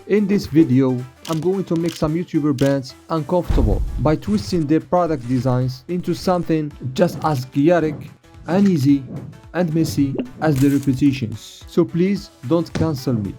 In this video, I'm going to make some YouTuber brands uncomfortable by twisting their product designs into something just as chaotic, uneasy, and messy as their reputations. So please don't cancel me.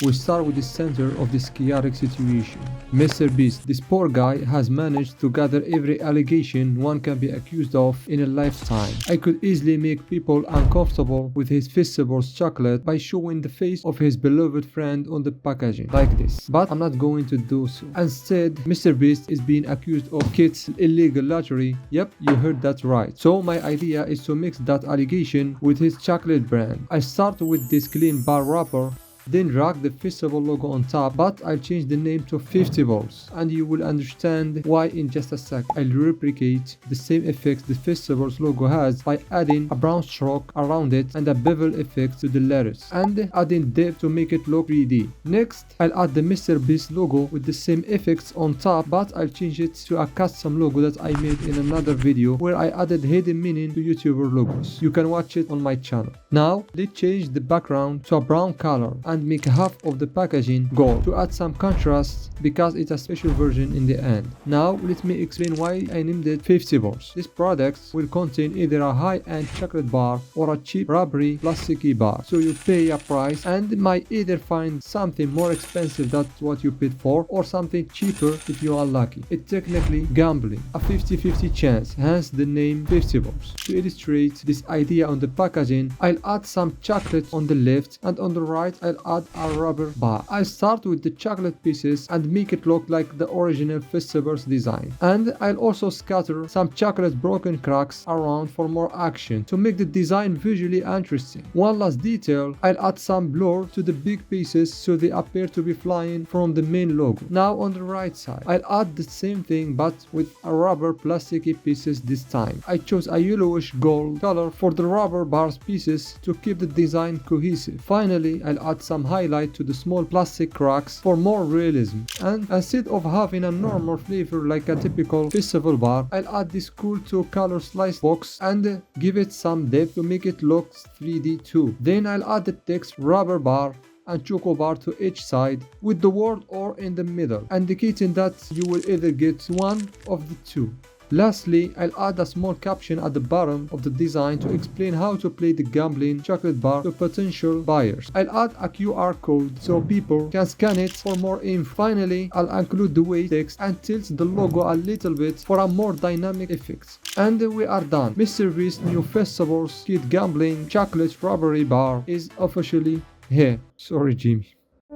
We start with the center of this chaotic situation. Mr. Beast, this poor guy, has managed to gather every allegation one can be accused of in a lifetime. I could easily make people uncomfortable with his Feastables chocolate by showing the face of his beloved friend on the packaging, like this. But I'm not going to do so. Instead, Mr. Beast is being accused of kids' illegal lottery. Yep, you heard that right. So my idea is to mix that allegation with his chocolate brand. I start with this clean bar wrapper, then drag the Feastables logo on top, but I'll change the name to Feastables, and you will understand why in just a sec. I'll replicate the same effects the Feastables logo has by adding a brown stroke around it and a bevel effect to the letters, and adding depth to make it look 3D. Next, I'll add the Mr. Beast logo with the same effects on top, but I'll change it to a custom logo that I made in another video where I added hidden meaning to YouTuber logos. You can watch it on my channel. Now, let's change the background to a brown color and make half of the packaging gold to add some contrast because it's a special version in the end. Now let me explain why I named it Feastables. This product will contain either a high-end chocolate bar or a cheap rubbery plasticky bar. So you pay a price and might either find something more expensive than what you paid for or something cheaper if you are lucky. It's technically gambling, a 50-50 chance, hence the name Feastables. To illustrate this idea on the packaging, I'll add some chocolate on the left and on the right I'll add a rubber bar. I start with the chocolate pieces and make it look like the original Feastables design. And I'll also scatter some chocolate broken cracks around for more action to make the design visually interesting. One last detail, I'll add some blur to the big pieces so they appear to be flying from the main logo. Now on the right side, I'll add the same thing but with a rubber plasticky pieces this time. I chose a yellowish gold color for the rubber bars pieces to keep the design cohesive. Finally, I'll add some highlight to the small plastic cracks for more realism, and instead of having a normal flavor like a typical Feastables bar, I'll add this cool 2-color slice box and give it some depth to make it look 3D too. Then I'll add the text rubber bar and choco bar to each side with the word "or" in the middle, indicating that you will either get one of the two. Lastly, I'll add a small caption at the bottom of the design to explain how to play the gambling chocolate bar to potential buyers. I'll add a QR code so people can scan it for more info. Finally, I'll include the weight text and tilt the logo a little bit for a more dynamic effect. And we are done. Mr. Beast's new Feastables Kid Gambling Chocolate Strawberry Bar is officially here. Sorry, Jimmy.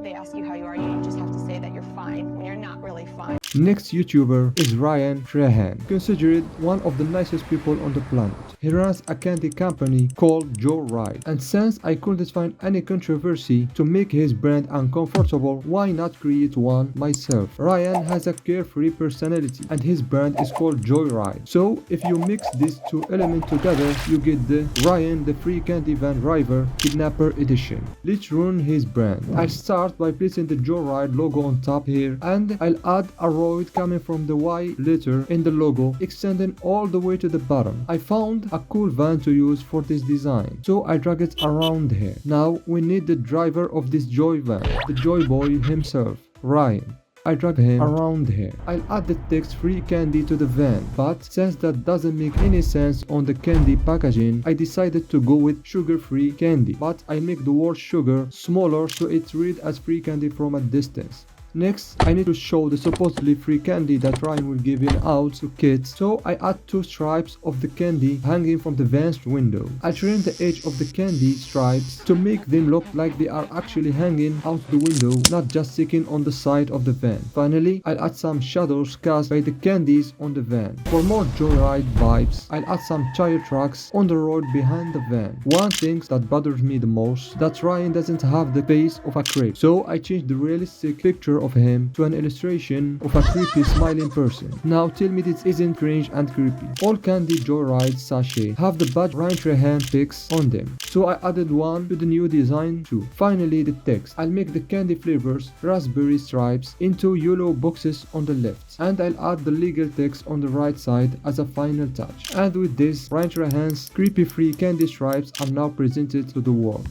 They ask you how you are, you just have to say that you're fine when you're not really fine. Next YouTuber is Trahan, considered one of the nicest people on the planet. He runs a candy company called Joyride, and since I couldn't find any controversy to make his brand uncomfortable, why not create one myself? Rayan has a carefree personality and his brand is called Joyride. So if you mix these two elements together, you get the Rayan the Free Candy Van Driver Kidnapper Edition. Let's ruin his brand. I'll start by placing the Joyride logo on top here, and I'll add a roid coming from the Y letter in the logo, extending all the way to the bottom. I found a cool van to use for this design, so I drag it around here. Now we need the driver of this Joy van, the Joy Boy himself, Rayan. I drag him around here. I'll add the text free candy to the van, but since that doesn't make any sense on the candy packaging, I decided to go with sugar-free candy, but I make the word sugar smaller so it reads as free candy from a distance. Next, I need to show the supposedly free candy that Ryan will give out to kids, so I add 2 stripes of the candy hanging from the van's window. I trim the edge of the candy stripes to make them look like they are actually hanging out the window, not just sticking on the side of the van. Finally, I'll add some shadows cast by the candies on the van. For more Joyride vibes, I'll add some tire tracks on the road behind the van. One thing that bothers me the most, that Ryan doesn't have the face of a creep, so I changed the realistic picture of him to an illustration of a creepy smiling person. Now tell me this isn't cringe and creepy. All candy Joyride sachets have the badge Ryan Trahan pics on them, so I added one to the new design too. Finally, the text. I'll make the candy flavors raspberry stripes into yellow boxes on the left, and I'll add the legal text on the right side as a final touch. And with this, Ryan Trahan's creepy free candy stripes are now presented to the world.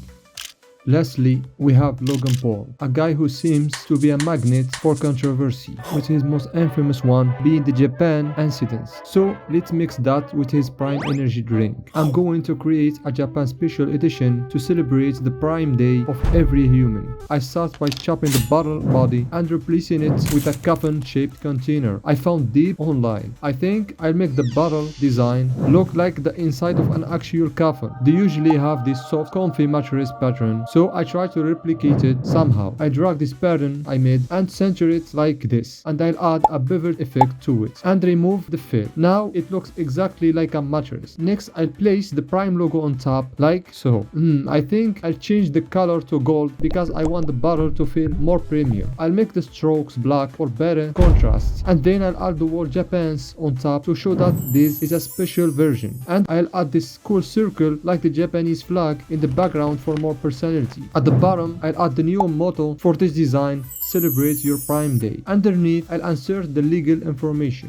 Lastly, we have Logan Paul, a guy who seems to be a magnet for controversy, with his most infamous one being the Japan incidents. So let's mix that with his Prime Energy drink. I'm going to create a Japan special edition to celebrate the Prime Day of every human. I start by chopping the bottle body and replacing it with a coffin-shaped container I found deep online. I think I'll make the bottle design look like the inside of an actual coffin. They usually have this soft, comfy mattress pattern, so I try to replicate it somehow. I drag this pattern I made and center it like this, and I'll add a bevel effect to it and remove the fill. Now it looks exactly like a mattress. Next, I'll place the Prime logo on top like so. I think I'll change the color to gold because I want the bottle to feel more premium. I'll make the strokes black for better contrast, and then I'll add the word Japan's on top to show that this is a special version, and I'll add this cool circle like the Japanese flag in the background for more personality. At the bottom, I'll add the neon motto for this design: celebrate your Prime Day. Underneath, I'll insert the legal information.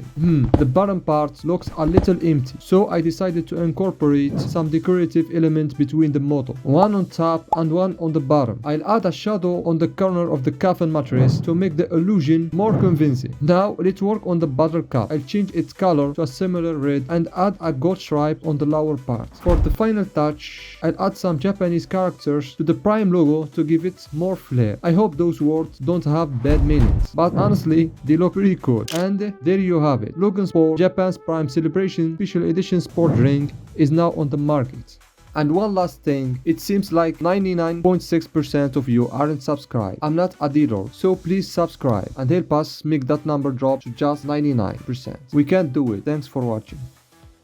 The bottom part looks a little empty, so I decided to incorporate some decorative elements between the motto, one on top and one on the bottom. I'll add a shadow on the corner of the coffin mattress to make the illusion more convincing. Now let's work on the bottle cap. I'll change its color to a similar red and add a gold stripe on the lower part. For the final touch, I'll add some Japanese characters to the Prime logo to give it more flair. I hope those words don't have bad meanings, but honestly they look pretty cool. And there you have it. Logan Paul Japan's Prime Celebration Special Edition Sport Drink is now on the market. And one last thing, it seems like 99.6% of you aren't subscribed. I'm not a dealer, so please subscribe and help us make that number drop to just 99%. We can't do it. Thanks for watching.